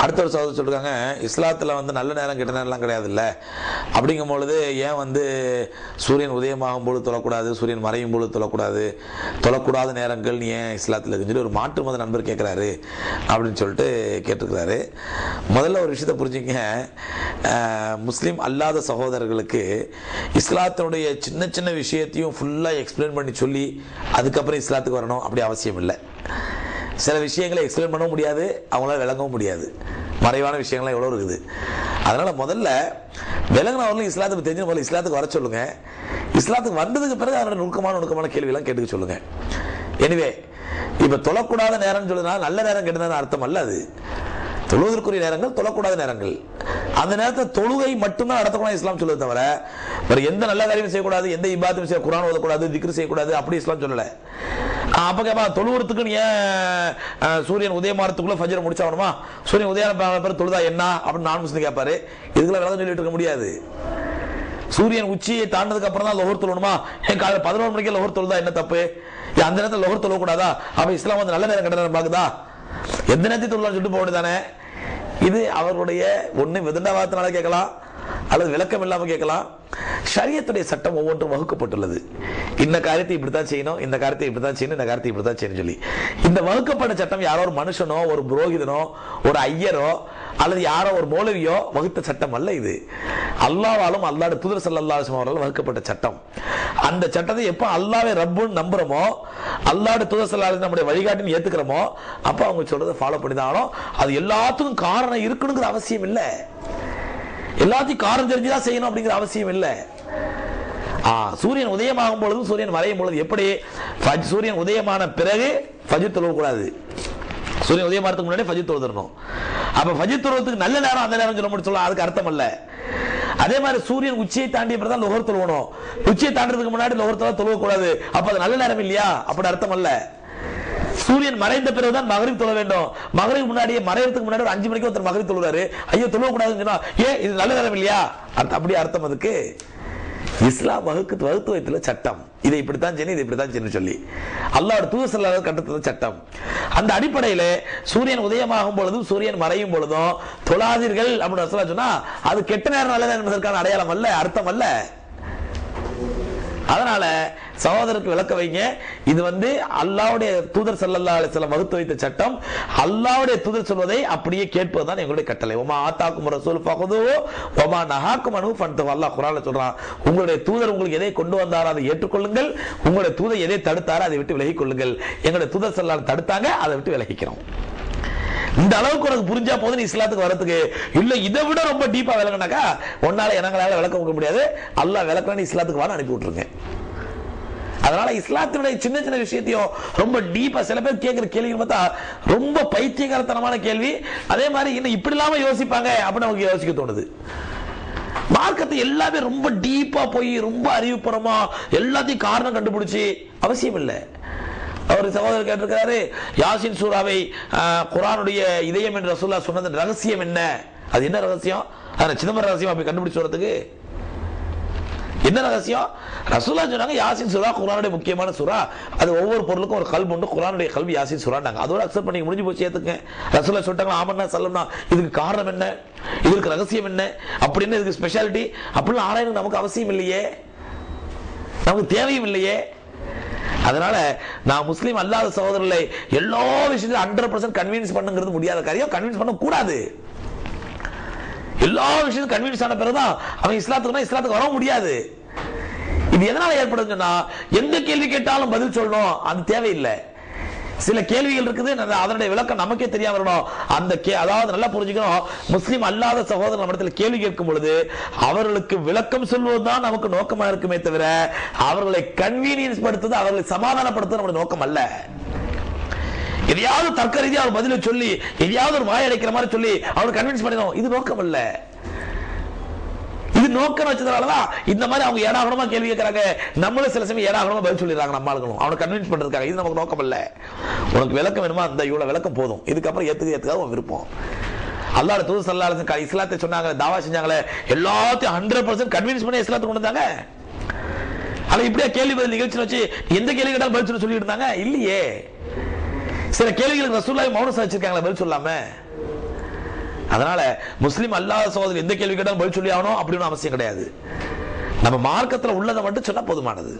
அடுத்த ஒரு சகோதரர் சொல்றாங்க, இஸ்லாத்தில் வந்து நல்ல நேரம் கெட்ட நேரம்லாம் கிடையாதுல்ல, அப்படிங்கும் பொழுது ஏன் வந்து சூரியன் உதயமாகும் பொழுது தொழக்கூடாது, சூரியன் மறையும் பொழுது தொழக்கூடாத நேரங்கள் ஏன் இஸ்லாத்தில் இருக்குன்னு சொல்லி ஒரு மாற்று மத நண்பர் கேட்குறாரு அப்படின்னு சொல்லிட்டு கேட்டிருக்கிறாரு. முதல்ல ஒரு விஷயத்தை புரிஞ்சுங்க, முஸ்லீம் அல்லாத சகோதரர்களுக்கு இஸ்லாத்தினுடைய சின்ன சின்ன விஷயத்தையும் ஃபுல்லாக எக்ஸ்பிளைன் பண்ணி சொல்லி அதுக்கப்புறம் இஸ்லாத்துக்கு வரணும் அப்படி அவசியம் இல்லை. சில விஷயங்களை எக்ஸ்பிளைன் பண்ணவும் முடியாது, அவங்களால விளங்கவும் முடியாது. மறைவான விஷயங்கள்லாம் எவ்வளோ இருக்குது. அதனால் முதல்ல விளங்கினவர்களும் இஸ்லாத்துக்கு தெரிஞ்ச முதல்ல இஸ்லாத்துக்கு வர சொல்லுங்க. இஸ்லாத்துக்கு வந்ததுக்கு பிறகு அதோட நுணுக்கமான கேள்வியெல்லாம் கேட்டுக்க சொல்லுங்க. எனவே இப்போ தொழக்கூடாத நேரம்னு சொல்லுறதுனால நல்ல நேரம் கெட்டதுன்னு அர்த்தம் அல்ல. அது தொழுவதற்குரிய நேரங்கள், தொழக்கூடாத நேரங்கள். அந்த நேரத்தில் தொழுகை மட்டும்தான் நடத்தக்கூடாது இஸ்லாம் சொல்லுது தவிர வேறு எந்த நல்ல காரியமும் செய்யக்கூடாது, எந்த இபாதமும் செய்ய, குர்ஆன் ஓதக்கூடாது, திக்ர் செய்யக்கூடாது அப்படி இஸ்லாம் சொல்லலை. அப்போ கேட்பா, தொழுவுறதுக்குன்னு ஏன் சூரியன் உதயமானத்துக்குள்ள ஃபஜ்ர் முடிச்சாகணுமா, சூரியன் உதயம் தொழுதா என்ன அப்படின்னு நான் முஸ்லிம் கேட்பாரு. இதுக்கெல்லாம் விளக்கம் சொல்லிட்டு இருக்க முடியாது. சூரியன் உச்சியை தாண்டதுக்கு அப்புறம் தான் லோகர் தொழணுமா, என் காலையில் 11 மணிக்கு லோகர் தொழுதா என்ன தப்பு, அந்த நேரத்தில் லோகர் தொழக்கூடாதா, அப்ப இஸ்லாம் வந்து நல்ல நேரம் கெட்ட நேரம் பாக்குதா, எந்த நேரத்தையும் தொழலாம் சொல்லிட்டு போக வேண்டியதானே. இது அவர்களுடைய ஒண்ணு விதண்டாவாதத்தினால கேட்கலாம் அல்லது விளக்கம் இல்லாம கேட்கலாம். ஷரியத்துடைய சட்டம் ஒவ்வொன்றும் வகுக்கப்பட்டுள்ளது. இந்த காரியத்தை இப்படித்தான் செய்யணும், இந்த காரியத்தை இப்படித்தான் செய்யணும், இந்த காரியத்தை இப்படித்தான் செய்யணும் சொல்லி இந்த வகுக்கப்பட்ட சட்டம் யாரோ ஒரு மனுஷனோ, ஒரு புரோகிதனோ, ஒரு ஐயரோ அல்லது யாரோ ஒரு மௌலவியோ வகுத்த சட்டம் அல்ல. இது அல்லாஹ்வாலும் அல்லாஹ்வுடைய தூதர் ஸல்லல்லாஹு அலைஹி வஸல்லம் அவர்களால் வகுக்கப்பட்ட சட்டம். அந்த சட்டத்தை எப்போ அல்லாஹ்வை ரப்புன்னு நம்புறோமோ, அல்லாஹ்வுடைய தூதர் ஸல்லல்லாஹு அலைஹி வஸல்லம் நம்முடைய வழிகாட்டின்னு ஏத்துக்கிறோமோ, அப்போ அவங்க சொல்றதை ஃபாலோ பண்ணி தான் ஆகணும். அது எல்லாத்துக்கும் காரணம் இருக்கணுங்கிற அவசியம் இல்லை. எல்லாத்தையும் காரணம் தெரிஞ்சுதான் செய்யணும் அப்படிங்கிற அவசியம் இல்லை. சூரியன் உதயமாகும் பொழுதும் சூரியன் மறையும் பொழுது எப்படி சூரியன் உதயமான பிறகு ஃபஜ்ர் தொழக்கூடாது, சூரியன் உதயமானதுக்கு முன்னாடி ஃபஜ்ர் தொழுதறணும். அப்ப ஃபஜ்ர் தொழுவதுக்கு நல்ல நேரம் அந்த நேரம் சொல்ல முடியும், அதுக்கு அர்த்தம் அல்ல. அதே மாதிரி சூரியன் உச்சியை தாண்டிய பிறகு தான் லோகர் தொழுவணும், உச்சியை தாண்டறதுக்கு முன்னாடி லோகர் தொழக்கூடாது, அப்ப அது நல்ல நேரம் இல்லையா, அப்படி அர்த்தம் அல்ல. சூரியன் மறைந்த பிறகுதான் மகரிப் தொழ வேண்டும். மகரிப் முன்னாடியே மறையறதுக்கு முன்னாடி ஒரு 5 மணிக்கு ஒருத்தர் மகரிப் தொழுறாரு, ஐயோ தொழக்கூடாதுன்னு சொன்னா ஏன் இது நல்ல நேரம் இல்லையா, அப்படி அர்த்தம். அதுக்கு இஸ்லாம் வகுத்து வைத்துள்ள சட்டம் இதை இப்படித்தான் செய்யணும், இதை இப்படித்தான் செய்யணும் சொல்லி அல்லாஹ்வுடைய தூதர் ஸல்லல்லாஹு அலைஹி வஸல்லம் கட்டளையிட்ட சட்டம். அந்த அடிப்படையில் சூரியன் உதயமாகும் பொழுதும் சூரியன் மறையும் பொழுதும் தொழாதீர்கள் அப்படின்னு ரசூலுல்லாஹ் சொன்னா அது கெட்ட நேரம் நல்ல நேரம் என்பதற்கான அடையாளம் அல்ல, அர்த்தம் அல்ல. அதனால சகோதரருக்கு விளக்க வைங்க, இது வந்து அல்லாஹ்வுடைய தூதர் ஸல்லல்லாஹு அலைஹி வஸல்லம் வகுத்து வைத்த சட்டம். அல்லாஹ்வுடைய தூதர் சொல்வதை அப்படியே கேட்பதுதான் எங்களுடைய கட்டளை. வமா ஆதாக்கும் ரசூல் ஃபகுதுஹு வமா நஹாக்கும் அன்ஹு ஃபன்தஹு. அல்லாஹ் குர்ஆன்ல சொல்றான், உங்களுடைய தூதர் உங்களுக்கு எதை கொண்டு வந்தாரோ அதை ஏற்றுக்கொள்ளுங்கள், உங்களுடைய தூதர் எதை தடுத்தாரோ அதை விட்டு விலகிக் கொள்ளுங்கள். எங்களுடைய தூதர் ஸல்லல்லாஹு அலைஹி வஸல்லம் தடுத்தாங்க, அதை விட்டு விலகிக்கிறோம். இந்த அளவுக்கு உனக்கு புரிஞ்சா போதும் இஸ்லாத்துக்கு வரதுக்கு. இல்ல இதை விட ரொம்ப டீப்பா விளங்கினாக்கா ஒன்னால எங்களால விளக்க கொடுக்க முடியாது, அல்லாஹ் விளக்கணும் இஸ்லாத்துக்கு வான்னு அனுப்பி விட்டுருங்க. அதனால இஸ்லாத்தினுடைய சின்ன சின்ன விஷயத்தையும் ரொம்ப டீப்பா சில பேர் கேட்கிற கேள்வி பார்த்தா ரொம்ப பைத்தியகாரத்தனமான கேள்வி. அதே மாதிரி இன்னும் இப்படி இல்லாம யோசிப்பாங்க அப்படின்னு நமக்கு யோசிக்க தோணுது. மார்க்கத்தை எல்லாமே ரொம்ப டீப்பா போய் ரொம்ப அறிவுபூர்வமா எல்லாத்தையும் காரணம் கண்டுபிடிச்சு அவசியம் இல்லை. அவர் சகோதரர் கேட்டிருக்கிறாரு, யாசின் சூராவை குர்ஆனுடைய இதயம் என்று ரசூலுல்லாஹ் சொன்னது ரகசியம் என்ன, அது என்ன ரகசியம், அதை சிதம்பர ரகசியம் அப்படி கண்டுபிடிச்சு வரதுக்கு என்ன ரகசியம்? ரசூலுல்லாஹ் சொன்னாங்க யாசின் சூரா குர்ஆனுடைய முக்கியமான சூரா, அது ஒவ்வொரு பொருளுக்கும் ஒரு கல்பு உண்டு, குர்ஆனுடைய கல்வி யாசின் சூராண்டாங்க. அதோட அக்செப்ட் பண்ணி முடிஞ்சு போச்சு, ஏத்துங்க. ரசூலுல்லாஹ் சொல்லிட்டாங்க ஆமன்னா சல்லம்னா, இதுக்கு காரணம் என்ன, இதுக்கு ரகசியம் என்ன, அப்படின்னு இதுக்கு ஸ்பெஷாலிட்டி அப்படின்னு ஆராயணும் நமக்கு அவசியம் இல்லையே, நமக்கு தேவையும் இல்லையே. அதனால நான் முஸ்லீம் அல்லாத சகோதரர்களை எல்லா விஷயத்திலும் 100% கன்வின்ஸ் பண்ணுங்கிறது முடியாத காரியம், கன்வின்ஸ் பண்ண கூடாது. எல்லா விஷயத்தையும் கன்வின்ஸ் ஆன பிறகுதான் அவன் இஸ்லாத்துக்கு வர முடியாது. இது எதனால ஏற்படுதுன்னா எந்த கேள்வி கேட்டாலும் பதில் சொல்லணும் அது தேவையில்லை. சில கேள்விகள் இருக்குது, அதனுடைய விளக்கம் நமக்கே தெரியாம வரணும். அதாவது நல்லா புரிஞ்சுக்கணும், முஸ்லீம் அல்லாத சகோதரர் நம்மிடத்தில் கேள்வி கேட்கும் பொழுது அவர்களுக்கு விளக்கம் சொல்வதுதான் நமக்கு நோக்கமா இருக்குமே தவிர அவர்களை கன்வீனியன்ஸ் படுத்துவது, அவர்களை சமாதானப்படுத்துவது நம்முடைய நோக்கம் அல்ல. எதையாவது தர்க்க ரீதியாக அவர் பதில சொல்லி எதையாவது ஒரு வாய் அடைக்கிற மாதிரி சொல்லி அவரை கன்வின்ஸ் பண்ணிடும், இது நோக்கம் அல்ல. இது நோக்கம் வச்சதுனாலதான் இந்த மாதிரி அவங்க ஏடாகணுமா கேள்வி கேட்கறாங்க, நம்மளும் சில சமயம் ஏடாகணுமா பதில் சொல்லிடுறாங்க நம்ம ஆளுங்களும் அவனை கன்வின்ஸ் பண்றதுக்காக. இது நமக்கு நோக்கம் அல்ல. உனக்கு விளக்கம் வேணுமா, அந்த இவ்வளவு விளக்கம் போதும், இதுக்கப்புறம் ஏத்துக்காத உன் விருப்பம். அல்லாஹ்வுடைய தூதர் ஸல்லல்லாஹு அலைஹி வஸல்லம் இஸ்லாத்தை சொன்னாங்க, தாவா செஞ்சாங்களே, எல்லாத்தையும் 100% கன்வின்ஸ் பண்ணி இஸ்லாத்துக்கு கொண்டு வந்தாங்க. ஆனா இப்படியே கேள்வி பதில் நிகழ்ச்சி வச்சு எந்த கேள்வி கேட்டாலும் பதில் சொல்லிட்டு இருந்தாங்க இல்லையே. சில கேள்விகளுக்கு ரசூலுல்லாஹ் மௌனம் சாதிச்சிருக்காங்களா பதில் சொல்லாம? அதனால முஸ்லீம் அல்லாத சகோதரர் எந்த கேள்வி கேட்டாலும் பதில் சொல்லி ஆகணும் அப்படின்னு அவசியம் கிடையாது. நம்ம மார்க்கத்தில் உள்ளதை மட்டும் சொன்னா போதுமானது.